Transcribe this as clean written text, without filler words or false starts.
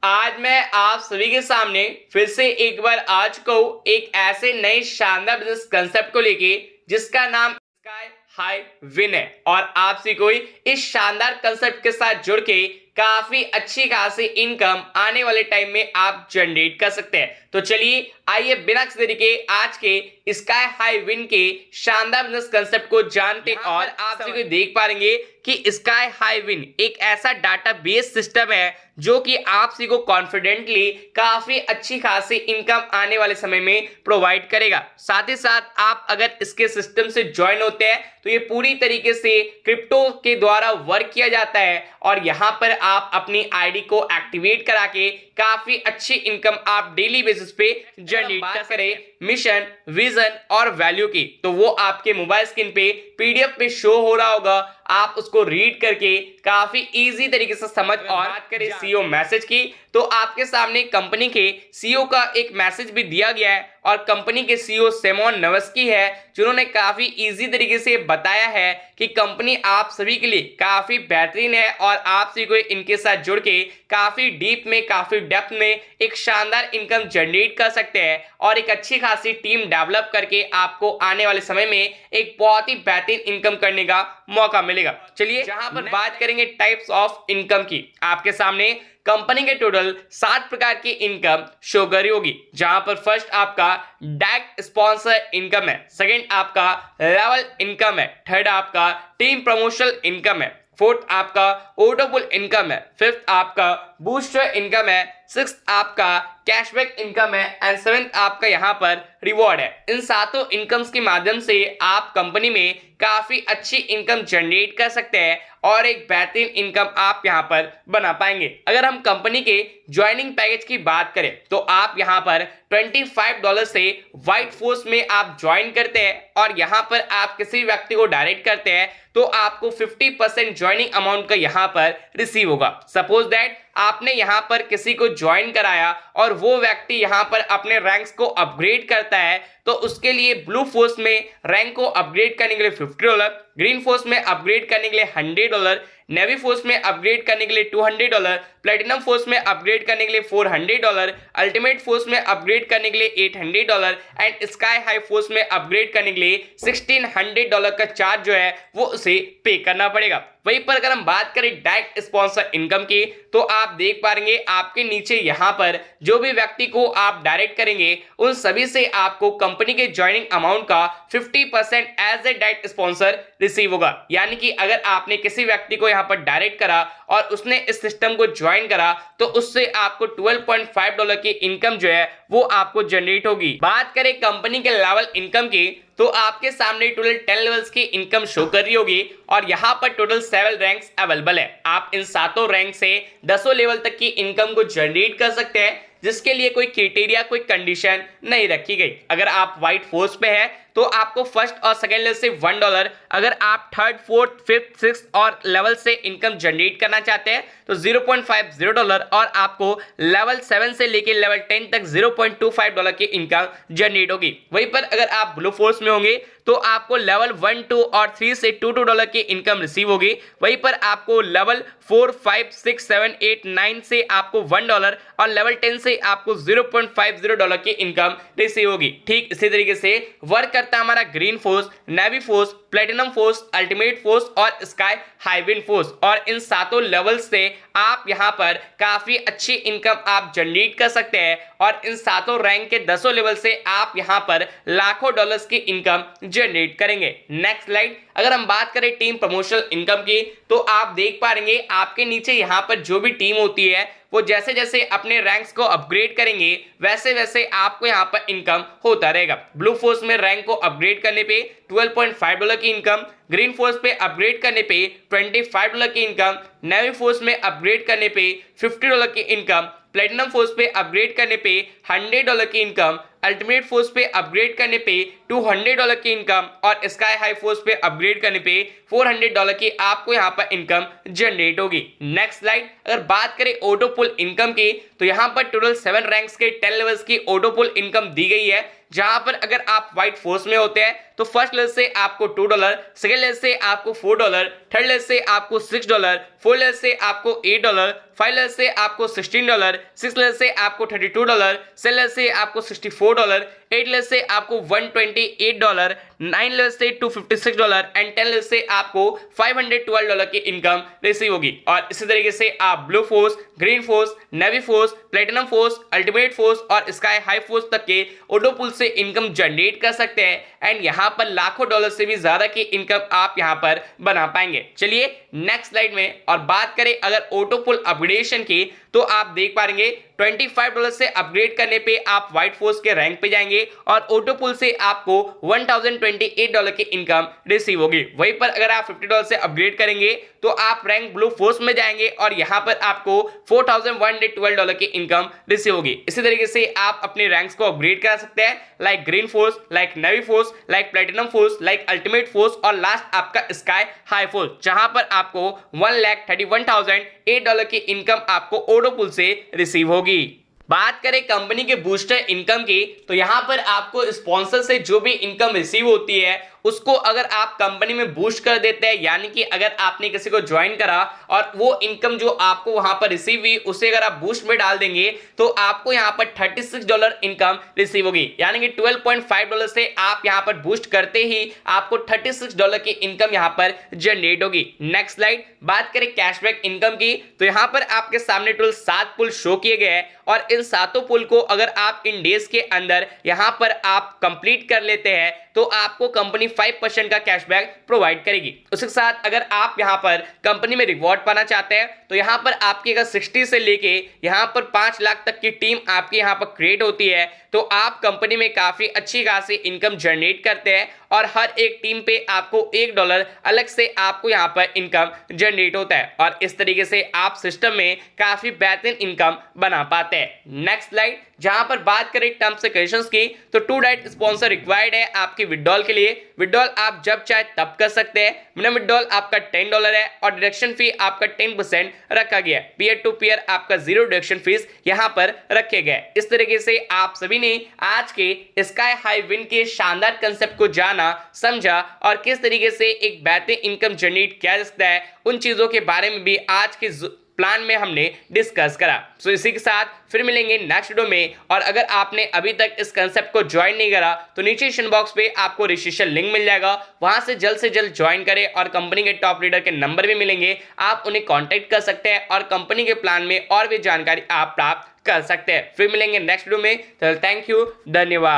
आज मैं आप सभी के सामने फिर से एक बार आ चुका हूँ एक ऐसे नए शानदार बिजनेस कंसेप्ट को लेके जिसका नाम स्काई हाई विन है। और आप सभी को इस शानदार कंसेप्ट के साथ जुड़ के काफी अच्छी खासी इनकम आने वाले टाइम में आप जनरेट कर सकते हैं। तो चलिए आइए बिना किसी देरी के आज के स्काई हाई विन के शानदार बिजनेस कंसेप्ट को जानते हैं। और आप सभी को देख पाएंगे कि स्काई हाई विन एक ऐसा डाटाबेस सिस्टम है जो कि आप सभी को कॉन्फिडेंटली काफी अच्छी खासी इनकम आने वाले समय में प्रोवाइड करेगा। साथ ही साथ आप अगर इसके सिस्टम से ज्वाइन होते हैं तो ये पूरी तरीके से क्रिप्टो के द्वारा वर्क किया जाता है और यहाँ पर आप अपनी आईडी को एक्टिवेट करा के काफी अच्छी इनकम आप डेली बेसिस पे जनरेट कर करें। मिशन, विजन और वैल्यू की तो वो आपके मोबाइल स्क्रीन पे पीडीएफ पे शो हो रहा होगा, आप उसको रीड करके काफी इजी तरीके से समझ। और बात करें सीईओ मैसेज की तो आपके सामने कंपनी के सीईओ का एक मैसेज भी दिया गया है और कंपनी के सीईओ सिमोन नवस्की है जिन्होंने काफी इजी तरीके से बताया है कि कंपनी आप सभी के लिए काफी बेहतरीन है और आप सभी को इनके साथ जुड़ के काफी डीप में, काफी डेप्थ में एक शानदार इनकम जनरेट कर सकते हैं और एक अच्छी खासी टीम डेवलप करके आपको आने वाले समय में एक बहुत ही बेहतरीन इनकम करने का मौका मिलेगा। चलिए जहां पर बात करेंगे टाइप्स ऑफ इनकम की, आपके सामने कंपनी के टोटल 7 प्रकार की इनकम शो करी होगी। जहां पर फर्स्ट आपका डायरेक्ट स्पॉन्सर इनकम है, सेकंड आपका लेवल इनकम है, थर्ड आपका टीम प्रमोशनल इनकम है, फोर्थ आपका ऑटोपुल इनकम है, फिफ्थ आपका बूस्टर इनकम है, सिक्स्थ आपका कैशबैक इनकम है एंड सेवेंथ आपका यहाँ पर रिवॉर्ड है। इन सातों इनकम्स के माध्यम से आप कंपनी में काफी अच्छी इनकम जनरेट कर सकते हैं और एक बेहतरीन इनकम आप यहाँ पर बना पाएंगे। अगर हम कंपनी के ज्वाइनिंग पैकेज की बात करें तो आप यहाँ पर $25 से व्हाइट फोर्स में आप ज्वाइन करते हैं और यहाँ पर आप किसी व्यक्ति को डायरेक्ट करते हैं तो आपको 50% ज्वाइनिंग अमाउंट का यहाँ पर रिसीव होगा। सपोज दैट आपने यहाँ पर किसी को ज्वाइन कराया और वो व्यक्ति यहाँ पर अपने रैंक्स को अपग्रेड करता है तो उसके लिए ब्लू फोर्स में रैंक को अपग्रेड करने के लिए $50, ग्रीन फोर्स में अपग्रेड करने के लिए $100, नेवी फोर्स में अपग्रेड करने के लिए $200, प्लेटिनम फोर्स में अपग्रेड करने के लिए $400, अल्टीमेट फोर्स में अपग्रेड करने के लिए $800 एंड स्काई हाई फोर्स में अपग्रेड करने के लिए $1600 का चार्ज जो है वो उसे पे करना पड़ेगा। वहीं पर अगर हम बात करें डायरेक्ट स्पॉन्सर इनकम की तो आप देख पाएंगे आपके नीचे यहाँ पर जो भी व्यक्ति को आप डायरेक्ट करेंगे उन सभी से आपको कंपनी के ज्वाइनिंग अमाउंट का 50% as a direct sponsor receive होगा। यानी कि अगर आपने किसी व्यक्ति को यहाँ पर डायरेक्ट करा और उसने इस सिस्टम को ज्वाइन करा तो उससे आपको $12.5 की इनकम जो है वो आपको जनरेट होगी। बात करें कंपनी के लेवल इनकम की तो आपके सामने टोटल 10 लेवल्स की इनकम शो कर रही होगी और यहाँ पर टोटल 7 रैंक्स अवेलेबल है। आप इन सातों रैंक से 10 लेवल तक की इनकम को जनरेट कर सकते हैं जिसके लिए कोई क्राइटेरिया, कोई कंडीशन नहीं रखी गई। अगर आप व्हाइट फोर्स पे है तो आपको फर्स्ट और सेकेंड लेवल से $1, अगर आप थर्ड, फोर्थ, फिफ्थ, सिक्स्थ और लेवल से इनकम जनरेट करना चाहते हैं तो $0.50 और आपको लेवल 7 से लेके लेवल 10 तक $0.25 की इनकम जनरेट होगी। वहीं पर अगर आप ब्लू फोर्स में होंगे तो आपको लेवल 1, 2 और 3 से $22 की इनकम रिसीव होगी। वहीं पर आपको लेवल 4, 5, 6, 7, 8, 9 से आपको $1 और लेवल 10 से आपको $0.50 की इनकम रिसीव होगी। ठीक इसी तरीके से वर्क करता है हमारा green force, navy force, platinum force, ultimate force और स्काई हाई विन फोर्स। और इन सातों लेवल से आप यहाँ पर काफी अच्छी इनकम आप जनरेट कर सकते हैं और इन सातों रैंक के 10 लेवल से आप यहाँ पर लाखों डॉलर्स की इनकम जनरेट करेंगे। नेक्स्ट स्लाइड, अगर हम बात करें टीम प्रमोशनल इनकम की तो आप देख पाएंगे आपके नीचे यहाँ पर जो भी टीम होती है वो जैसे जैसे अपने रैंक्स को अपग्रेड करेंगे वैसे वैसे आपको यहाँ पर इनकम होता रहेगा। ब्लू फोर्स में रैंक को अपग्रेड करने पे $12.5 की इनकम, ग्रीन फोर्स पे अपग्रेड करने पे $25 की इनकम, नेवी फोर्स में अपग्रेड करने पे $50 की इनकम, प्लेटिनम फोर्स पे अपग्रेड करने पे $100 की इनकम, अल्टीमेट फोर्स पे अपग्रेड करने पे $200 की इनकम और स्काई हाई फोर्स पे अपग्रेड करने पे $400 की आपको यहाँ पर इनकम जनरेट होगी। नेक्स्ट स्लाइड, अगर बात करें ऑटोपुल इनकम की तो यहाँ पर टोटल 7 रैंक्स के 10 लेवल्स की ऑटोपुल इनकम दी गई है जहां पर अगर आप व्हाइट फोर्स में होते हैं तो फर्स्ट लेवल से आपको $2, सेकेंड लेवल से आपको $4, थर्ड लेवल से आपको $6, फोर्थ लेवल से आपको $8, फाइव लेवल से आपको $16, सिक्स लेवल से आपको $32, सेवन लेवल से आपको $64, एट लेवल से आपको $128, नाइन लेवल से $256 एंड 10 लेवल से आपको $512 की इनकम रिसीव होगी। और इसी तरीके से आप blue force, green force, navy force, platinum force, ultimate force और स्काई हाई फोर्स तक के ऑटो पुल से इनकम जनरेट कर सकते हैं एंड यहाँ पर लाखों डॉलर से भी ज्यादा की इनकम आप यहाँ पर बना पाएंगे। चलिए नेक्स्ट स्लाइड में और बात करें अगर ऑटो पुल अपग्रेडेशन की, तो आप देख पाएंगे $25 से अपग्रेड करने पे आप व्हाइट फोर्स के रैंक पे जाएंगे और ऑटो पुल से आपको $1028 की इनकम रिसीव होगी। वहीं पर अगर आप $50 से अपग्रेड करेंगे तो आप रैंक ब्लू फोर्स में जाएंगे और यहां पर आपको $4112 की इनकम रिसीव होगी। इसी तरीके से आप अपने रैंक्स को अपग्रेड करा सकते हैं, like green force, like navy force, like platinum force, like ultimate force और लास्ट आपका स्काई हाई फोर्स, जहां पर आपको $1,31,008 की इनकम आपको ऑटो पुल से रिसीव होगी। बात करें कंपनी के बूस्टर इनकम की, तो यहां पर आपको स्पॉन्सर से जो भी इनकम रिसीव होती है उसको अगर आप कंपनी में बूस्ट कर देते हैं, यानी कि अगर आपने किसी को ज्वाइन करा और वो इनकम जो आपको वहां पर रिसीव हुई उसे अगर आप बूस्ट में डाल देंगे तो आपको यहां पर $36 इनकम रिसीव होगी, यानी कि $12.5 से आप यहां पर बूस्ट करते ही आपको $36 की इनकम यहां पर जनरेट होगी। नेक्स्ट स्लाइड, बात करें कैशबैक इनकम की, तो यहां पर आपके सामने टोटल 7 पुल शो किए गए हैं और इन सातों पुल को अगर आप इन डेज के अंदर यहां पर आप कंप्लीट कर लेते हैं तो आपको कंपनी 5% का कैशबैक प्रोवाइड करेगी। उसके साथ अगर आप यहां पर कंपनी में रिवॉर्ड पाना चाहते हैं तो यहां पर आपकी अगर 60 से लेके यहां पर 5 लाख तक की टीम आपकी यहां पर क्रिएट होती है तो आप कंपनी में काफी अच्छी खासी इनकम जनरेट करते हैं और हर एक टीम पे आपको $1 अलग से आपको यहां पर इनकम जनरेट होता है और इस तरीके से आप सिस्टम में काफी बेहतरीन इनकम बना पाते हैं। नेक्स्ट स्लाइड, जहां पर बात करें टर्म्स एंड कंडीशंस की, तो टू डायरेक्ट स्पॉन्सर रिक्वायर्ड है आपकी विड्रॉल के लिए। विड्रॉल आप जब चाहे तब कर सकते हैं। मिनिमम विड्रॉल आपका $10 है और डिडक्शन फी आपका 10% रखा गया है। पीयर टू पीयर आपका 0 डिडक्शन फीस यहां पर रखे गए। इस तरीके से आप सभी ने आज के स्काई हाई विन के शानदार कंसेप्ट को जाना, समझा और किस तरीके से एक बेहतरीन इनकम जनरेट किया जा सकता है, उन चीजों के बारे में भी आज के प्लान में हमने डिस्कस करा। सो इसी के साथ फिर मिलेंगे नेक्स्ट वीडियो में। और अगर आपने अभी तक इस कंसेप्ट को ज्वाइन नहीं करा तो नीचे डिस्क्रिप्शन बॉक्स पे आपको रजिस्ट्रेशन लिंक मिल जाएगा, वहां से जल्द ज्वाइन करें और कंपनी के टॉप लीडर के नंबर भी मिलेंगे, आप उन्हें कॉन्टेक्ट कर सकते हैं और कंपनी के प्लान में और भी जानकारी आप प्राप्त कर सकते हैं। फिर मिलेंगे नेक्स्ट वीडियो में, तो थैंक यू, धन्यवाद।